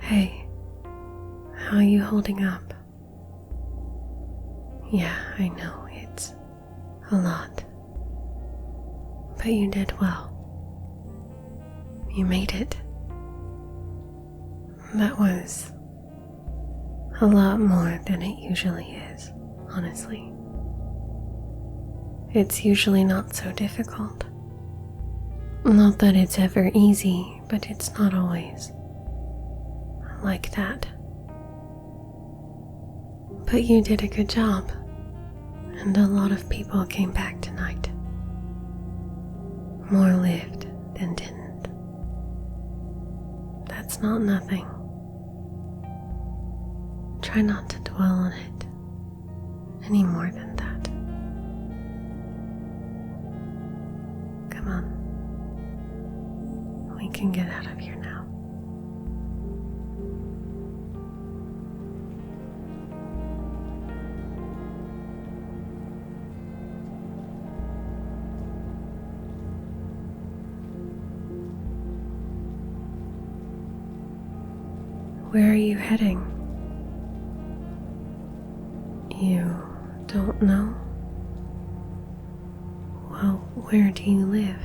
Hey, how are you holding up? Yeah, I know, it's a lot. But you did well. You made it. That was a lot more than it usually is, honestly. It's usually not so difficult. Not that it's ever easy, but it's not always like that. But you did a good job, and a lot of people came back tonight. More lived than didn't. That's not nothing. Try not to dwell on it any more than that. Come on. We can get out of here now. Where are you heading? You don't know? Well, where do you live?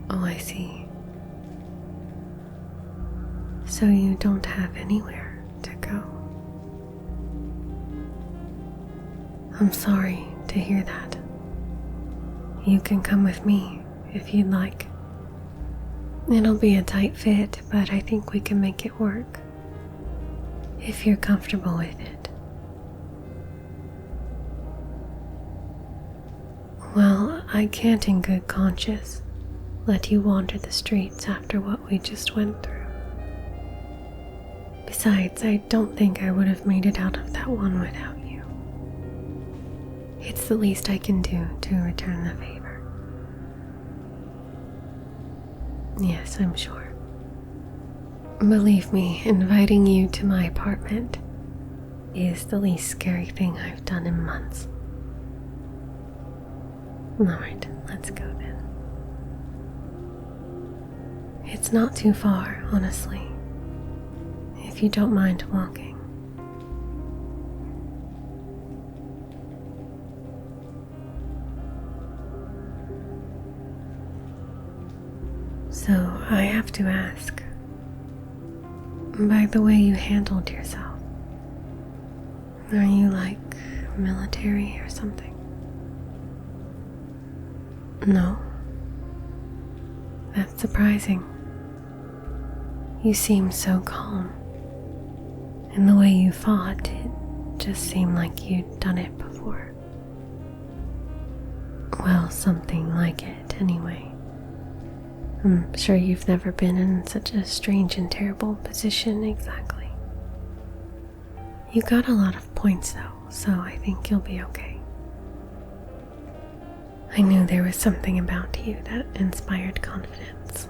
Oh, I see. So you don't have anywhere to go. I'm sorry to hear that. You can come with me if you'd like. It'll be a tight fit, but I think we can make it work. If you're comfortable with it. Well, I can't in good conscience let you wander the streets after what we just went through. Besides, I don't think I would have made it out of that one without you. It's the least I can do to return the favor. Yes, I'm sure. Believe me, inviting you to my apartment is the least scary thing I've done in months. Alright, let's go then. It's not too far, honestly, if you don't mind walking. So, I have to ask, by the way you handled yourself, are you like military or something? No? That's surprising. You seem so calm. And the way you fought, it just seemed like you'd done it before. Well, something like it, anyway. I'm sure you've never been in such a strange and terrible position exactly. You got a lot of points though, so I think you'll be okay. I knew there was something about you that inspired confidence.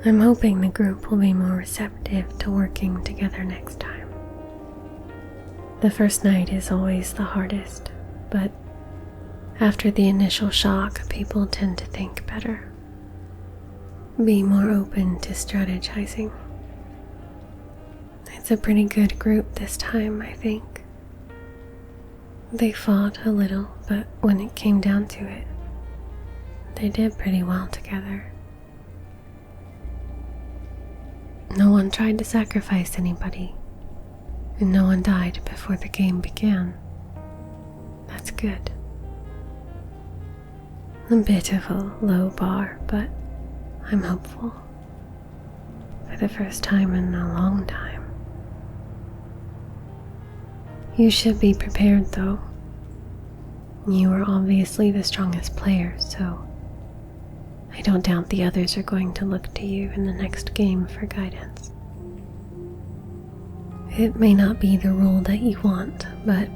I'm hoping the group will be more receptive to working together next time. The first night is always the hardest, but after the initial shock, people tend to think better. Be more open to strategizing. It's a pretty good group this time, I think. They fought a little, but when it came down to it, they did pretty well together. No one tried to sacrifice anybody, and no one died before the game began. That's good. A bit of a low bar, but I'm hopeful. For the first time in a long time. You should be prepared though. You are obviously the strongest player, so I don't doubt the others are going to look to you in the next game for guidance. It may not be the role that you want, but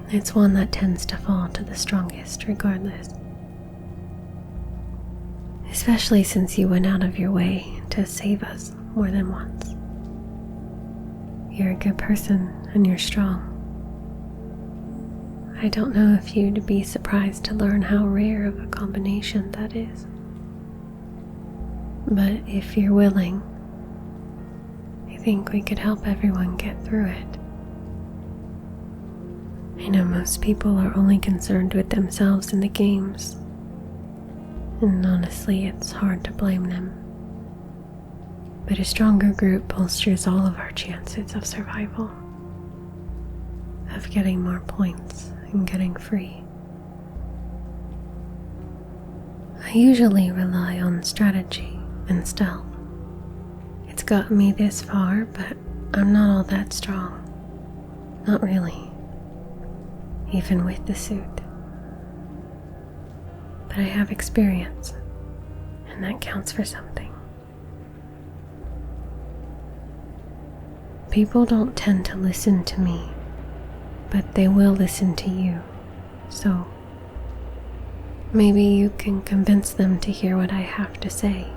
it's one that tends to fall to the strongest regardless. Especially since you went out of your way to save us more than once. You're a good person and you're strong. I don't know if you'd be surprised to learn how rare of a combination that is. But if you're willing, I think we could help everyone get through it. I know most people are only concerned with themselves in the games, and honestly, it's hard to blame them. But a stronger group bolsters all of our chances of survival, of getting more points and getting free. I usually rely on strategy and stealth. It's gotten me this far, but I'm not all that strong. Not really, even with the suit. But I have experience, and that counts for something. People don't tend to listen to me, but they will listen to you, so maybe you can convince them to hear what I have to say.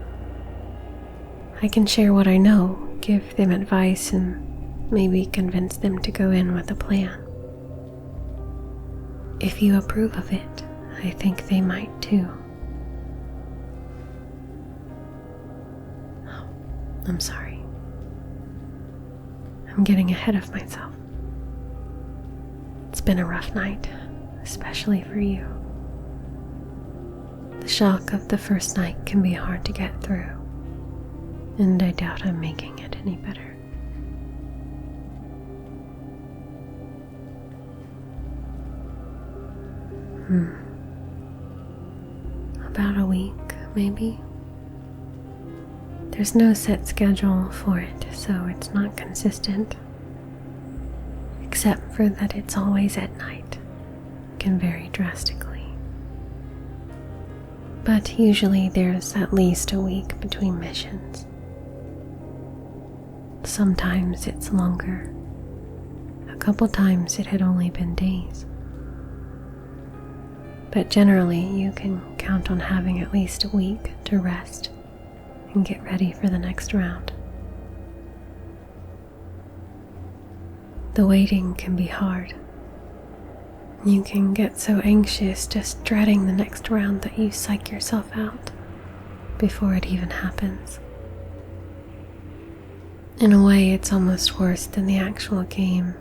I can share what I know, give them advice, and maybe convince them to go in with a plan. If you approve of it, I think they might too. Oh, I'm sorry. I'm getting ahead of myself. It's been a rough night, especially for you. The shock of the first night can be hard to get through, and I doubt I'm making it any better. About a week, maybe. There's no set schedule for it, so it's not consistent. Except for that it's always at night. It can vary drastically. But usually there's at least a week between missions. Sometimes it's longer. A couple times it had only been days. But generally you can count on having at least a week to rest and get ready for the next round. The waiting can be hard. You can get so anxious just dreading the next round that you psych yourself out before it even happens. In a way, it's almost worse than the actual game.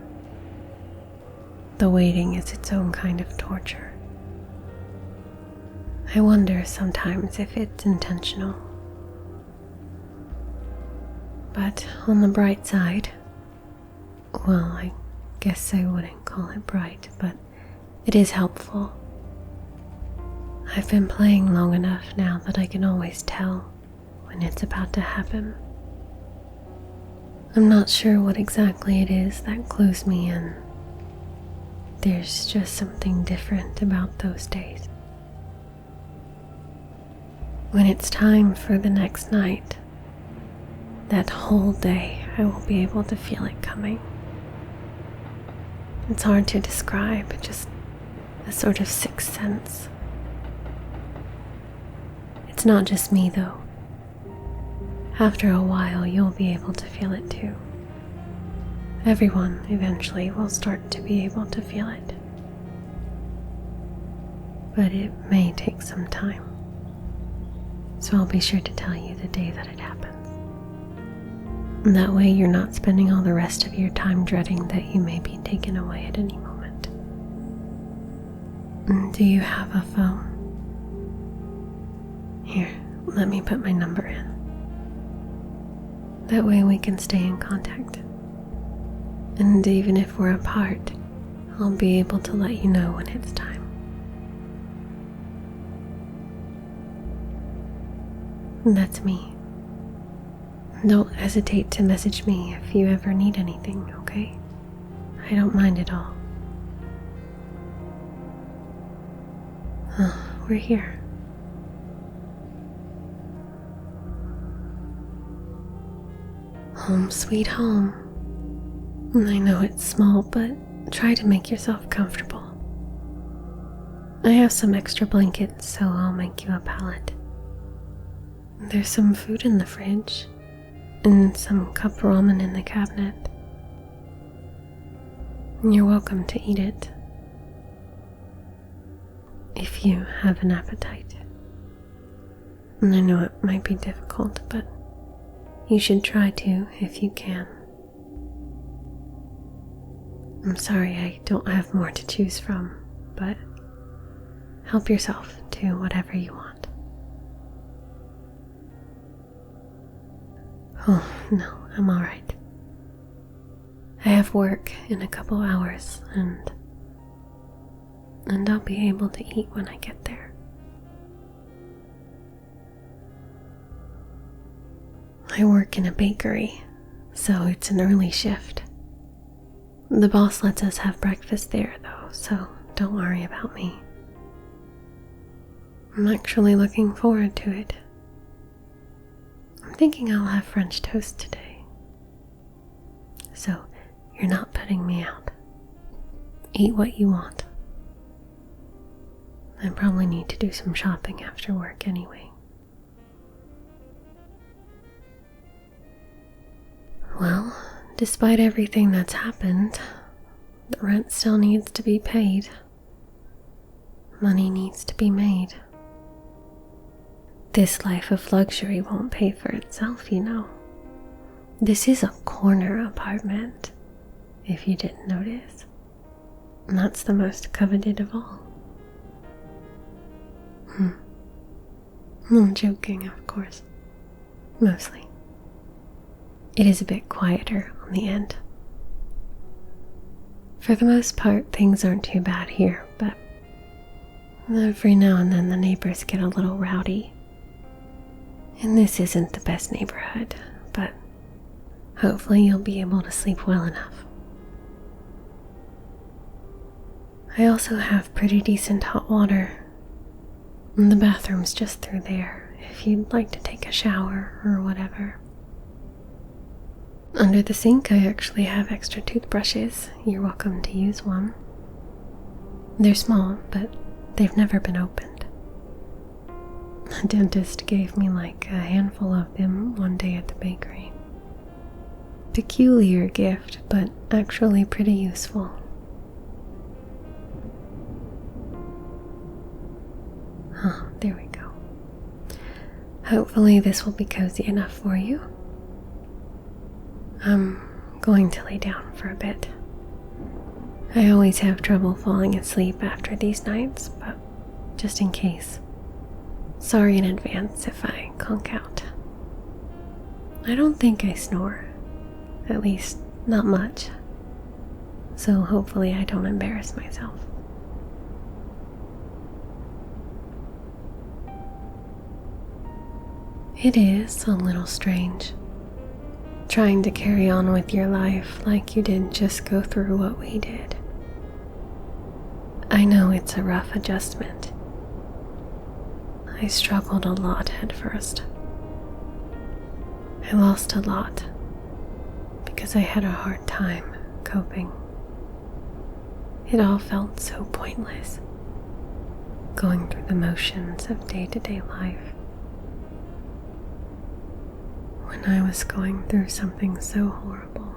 The waiting is its own kind of torture. I wonder sometimes if it's intentional. But on the bright side, well, I guess I wouldn't call it bright, but it is helpful. I've been playing long enough now that I can always tell when it's about to happen. I'm not sure what exactly it is that clues me in. There's just something different about those days. When it's time for the next night, that whole day I will be able to feel it coming. It's hard to describe, just a sort of sixth sense. It's not just me though. After a while you'll be able to feel it too. Everyone eventually will start to be able to feel it. But it may take some time. So I'll be sure to tell you the day that it happens. And that way you're not spending all the rest of your time dreading that you may be taken away at any moment. Do you have a phone? Here, let me put my number in. That way we can stay in contact. And even if we're apart, I'll be able to let you know when it's time. That's me. Don't hesitate to message me if you ever need anything, okay? I don't mind at all. Oh, we're here. Home sweet home. I know it's small, but try to make yourself comfortable. I have some extra blankets, so I'll make you a pallet. There's some food in the fridge, and some cup ramen in the cabinet. You're welcome to eat it. if you have an appetite. And I know it might be difficult, but you should try to if you can. I'm sorry I don't have more to choose from, but help yourself to whatever you want. Oh, no, I'm alright. I have work in a couple hours, and I'll be able to eat when I get there. I work in a bakery, so it's an early shift. The boss lets us have breakfast there, though, so don't worry about me. I'm actually looking forward to it. I'm thinking I'll have French toast today. So, you're not putting me out. Eat what you want. I probably need to do some shopping after work anyway. Well, despite everything that's happened, the rent still needs to be paid. Money needs to be made. This life of luxury won't pay for itself, you know. This is a corner apartment, if you didn't notice. And that's the most coveted of all. I'm joking, of course. Mostly. It is a bit quieter on the end. For the most part, things aren't too bad here, but every now and then the neighbors get a little rowdy. And this isn't the best neighborhood, but hopefully you'll be able to sleep well enough. I also have pretty decent hot water. And the bathroom's just through there, if you'd like to take a shower or whatever. Under the sink, I actually have extra toothbrushes. You're welcome to use one. They're small, but they've never been opened. The dentist gave me like a handful of them one day at the bakery. Peculiar gift, but actually pretty useful. Oh, there we go. Hopefully this will be cozy enough for you. I'm going to lay down for a bit. I always have trouble falling asleep after these nights, but just in case. Sorry in advance if I conk out. I don't think I snore. At least, not much. So hopefully I don't embarrass myself. It is a little strange, trying to carry on with your life like you didn't just go through what we did. I know it's a rough adjustment. I struggled a lot at first. I lost a lot because I had a hard time coping. It all felt so pointless, going through the motions of day-to-day life. When I was going through something so horrible,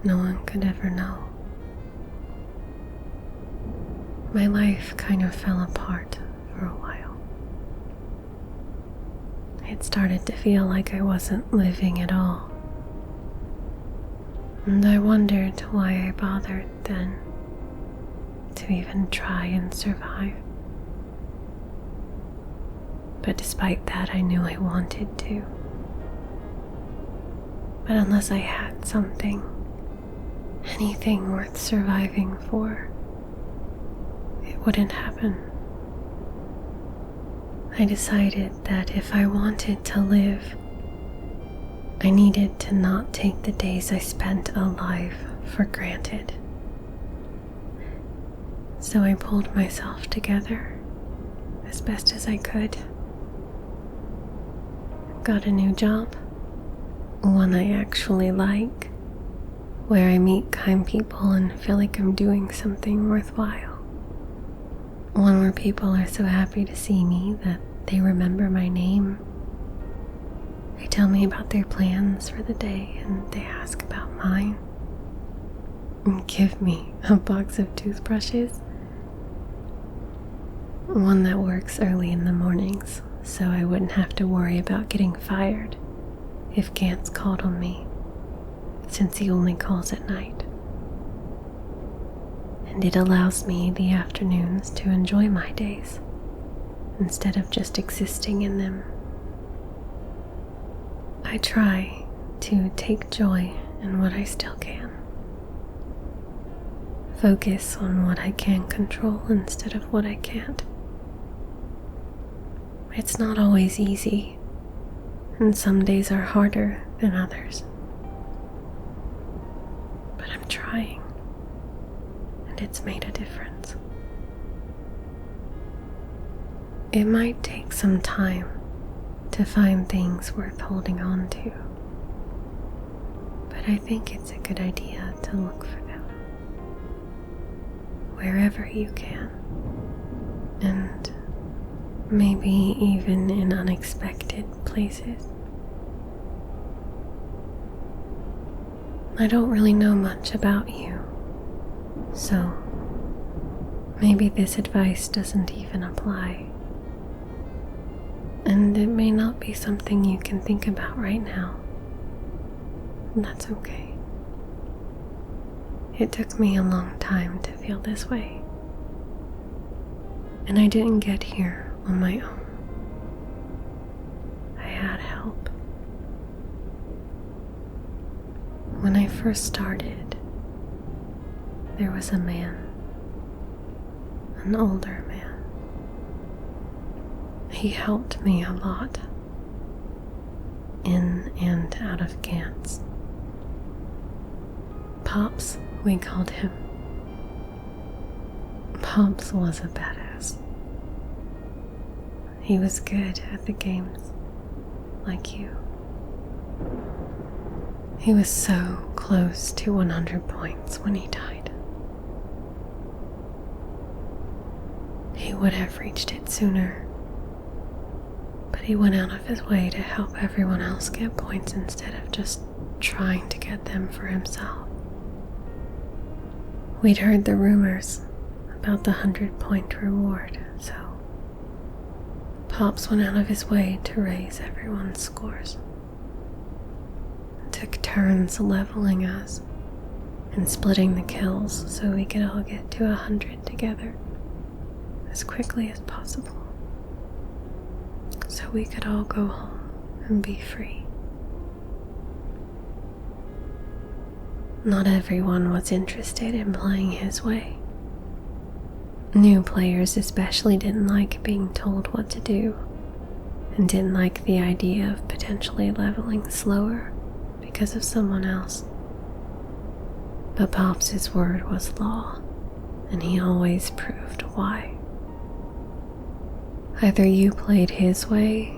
no one could ever know. My life kind of fell apart for a while. It started to feel like I wasn't living at all. And I wondered why I bothered then to even try and survive. But despite that, I knew I wanted to. But unless I had something, anything worth surviving for, it wouldn't happen. I decided that if I wanted to live, I needed to not take the days I spent alive for granted. So I pulled myself together as best as I could. Got a new job. One I actually like, where I meet kind people and feel like I'm doing something worthwhile. One where people are so happy to see me that they remember my name. They tell me about their plans for the day and they ask about mine. And give me a box of toothbrushes. One that works early in the mornings, so I wouldn't have to worry about getting fired if Gantz called on me, since he only calls at night. And it allows me the afternoons to enjoy my days, instead of just existing in them. I try to take joy in what I still can. Focus on what I can control instead of what I can't. It's not always easy, and some days are harder than others. But I'm trying, and it's made a difference. It might take some time to find things worth holding on to, but I think it's a good idea to look for them wherever you can, and maybe even in unexpected places. I don't really know much about you, so maybe this advice doesn't even apply. And it may not be something you can think about right now. And that's okay. It took me a long time to feel this way. And I didn't get here on my own. I had help. When I first started, there was a man, an older man. He helped me a lot, in and out of Gantz. Pops, we called him. Pops was a badass. He was good at the games, like you. He was so close to 100 points when he died. He would have reached it sooner, but he went out of his way to help everyone else get points instead of just trying to get them for himself. We'd heard the rumors about the 100-point reward, so Pops went out of his way to raise everyone's scores. Took turns leveling us and splitting the kills so we could all get to 100 together as quickly as possible, so we could all go home and be free. Not everyone was interested in playing his way. New players especially didn't like being told what to do, and didn't like the idea of potentially leveling slower because of someone else. But Pops' word was law, and he always proved why. Either you played his way,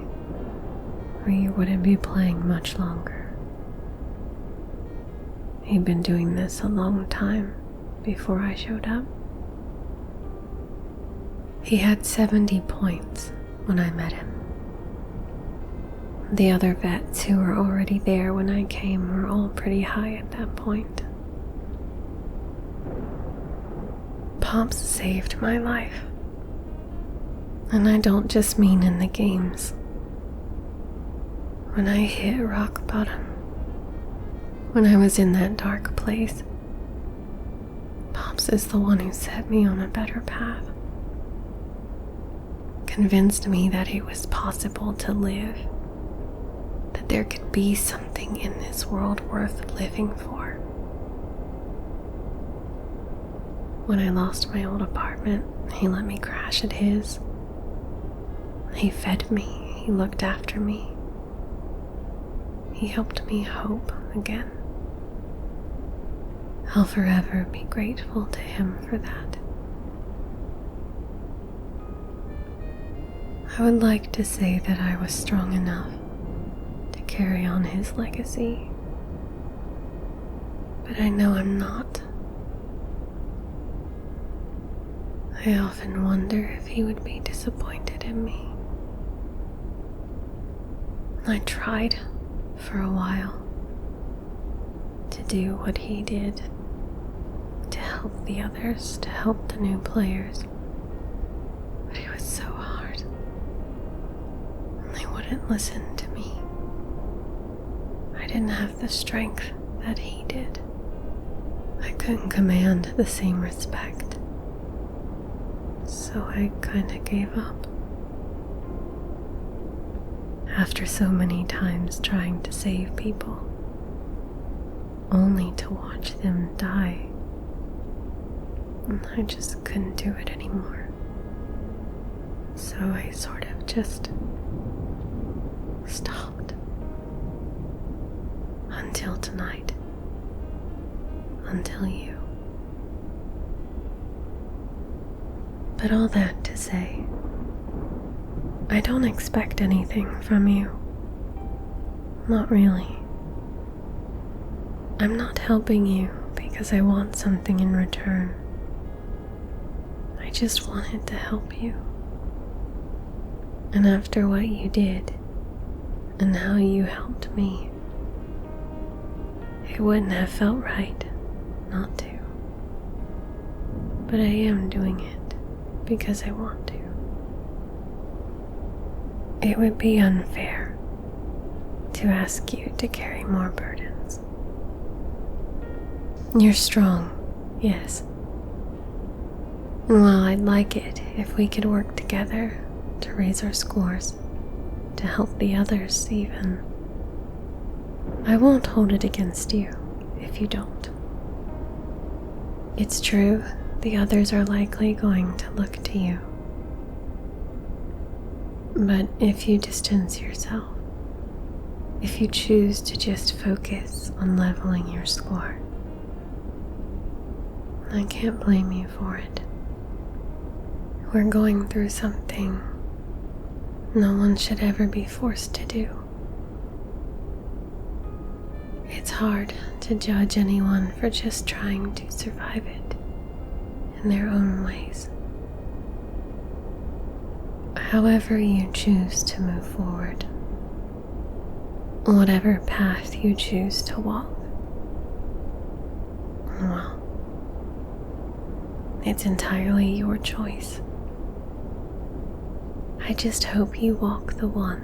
or you wouldn't be playing much longer. He'd been doing this a long time before I showed up. He had 70 points when I met him. The other vets who were already there when I came were all pretty high at that point. Pops saved my life. And I don't just mean in the games. When I hit rock bottom, when I was in that dark place, Pops is the one who set me on a better path. Convinced me that it was possible to live, that there could be something in this world worth living for. When I lost my old apartment, he let me crash at his. He fed me, he looked after me. He helped me hope again. I'll forever be grateful to him for that. I would like to say that I was strong enough to carry on his legacy, but I know I'm not. I often wonder if he would be disappointed in me. I tried for a while to do what he did, to help the others, to help the new players. But It was so hard. They wouldn't listen to me. I didn't have the strength that he did. I couldn't command the same respect. So I kinda gave up. After so many times trying to save people, only to watch them die, I just couldn't do it anymore. So I sort of just stopped. Until tonight. Until you. But all that to say, I don't expect anything from you. Not really. I'm not helping you because I want something in return. I just wanted to help you. And after what you did, and how you helped me, it wouldn't have felt right not to. But I am doing it because I want to. It would be unfair to ask you to carry more burdens. You're strong, yes. And while I'd like it if we could work together to raise our scores, to help the others even, I won't hold it against you if you don't. It's true, the others are likely going to look to you. But if you distance yourself, if you choose to just focus on leveling your score, I can't blame you for it. We're going through something no one should ever be forced to do. It's hard to judge anyone for just trying to survive it in their own ways. However you choose to move forward, whatever path you choose to walk, well, it's entirely your choice. I just hope you walk the one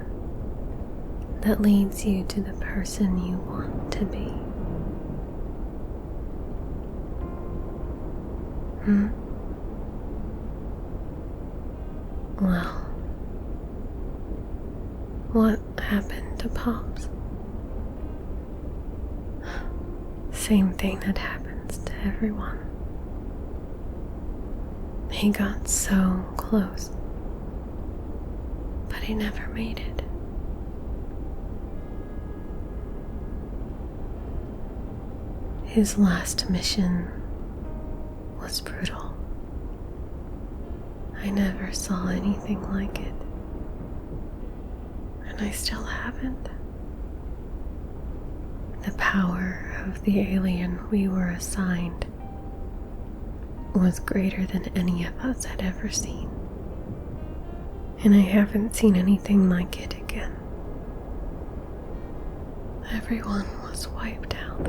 that leads you to the person you want to be. Well, what happened to Pops? Same thing that happens to everyone. He got so close, but he never made it. His last mission was brutal. I never saw anything like it, and I still haven't. The power of the alien we were assigned was greater than any of us had ever seen, and I haven't seen anything like it again. Everyone was wiped out.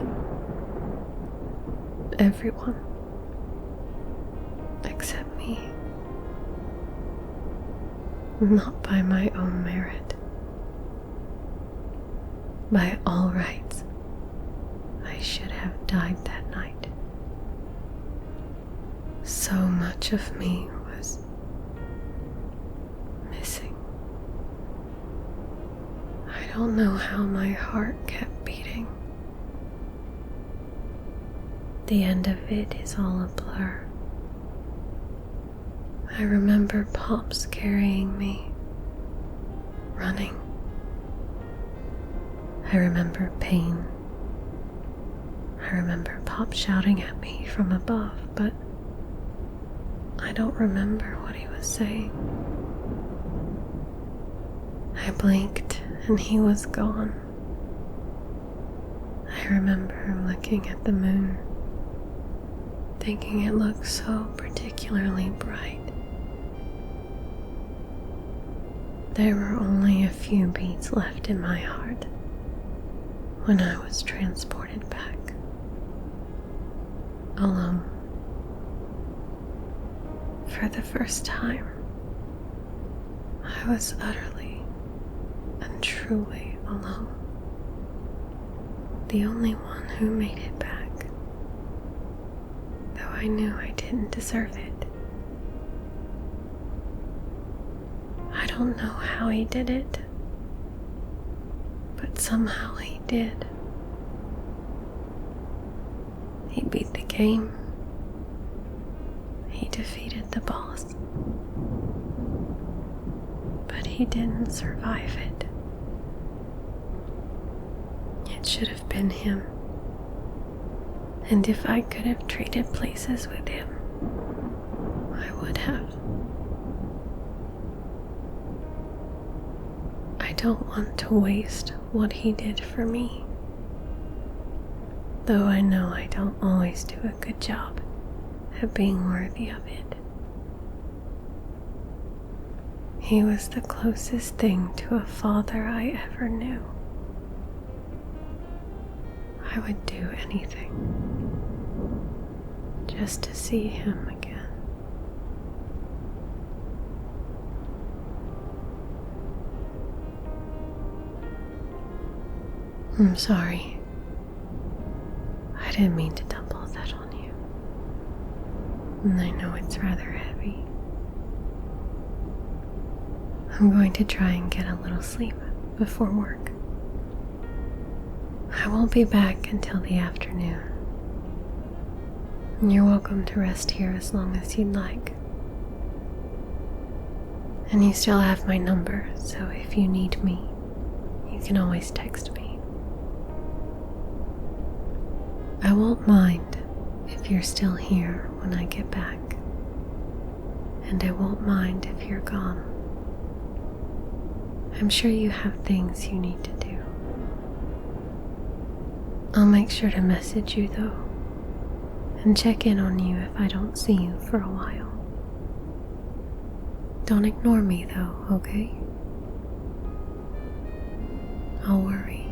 Everyone. Except me. Not by my own merit. By all rights, I should have died that night. So much of me was missing. I don't know how my heart kept beating. The end of it is all a blur. I remember Pops carrying me, running. I remember pain. I remember Pop shouting at me from above, but I don't remember what he was saying. I blinked and he was gone. I remember looking at the moon, thinking it looked so particularly bright. There were only a few beats left in my heart when I was transported back, alone, for the first time I was utterly and truly alone. The only one who made it back, though I knew I didn't deserve it. I don't know how he did it, but somehow he did. He beat the game. He defeated the boss. But he didn't survive it. It should have been him. And if I could have traded places with him, I would have. I don't want to waste what he did for me. Though I know I don't always do a good job at being worthy of it. He was the closest thing to a father I ever knew. I would do anything just to see him again. I'm sorry. I didn't mean to dump all that on you. And I know it's rather heavy. I'm going to try and get a little sleep before work. I won't be back until the afternoon. And you're welcome to rest here as long as you'd like. And you still have my number, so if you need me, you can always text me. I won't mind if you're still here when I get back, and I won't mind if you're gone. I'm sure you have things you need to do. I'll make sure to message you though, and check in on you if I don't see you for a while. Don't ignore me though, okay? I'll worry.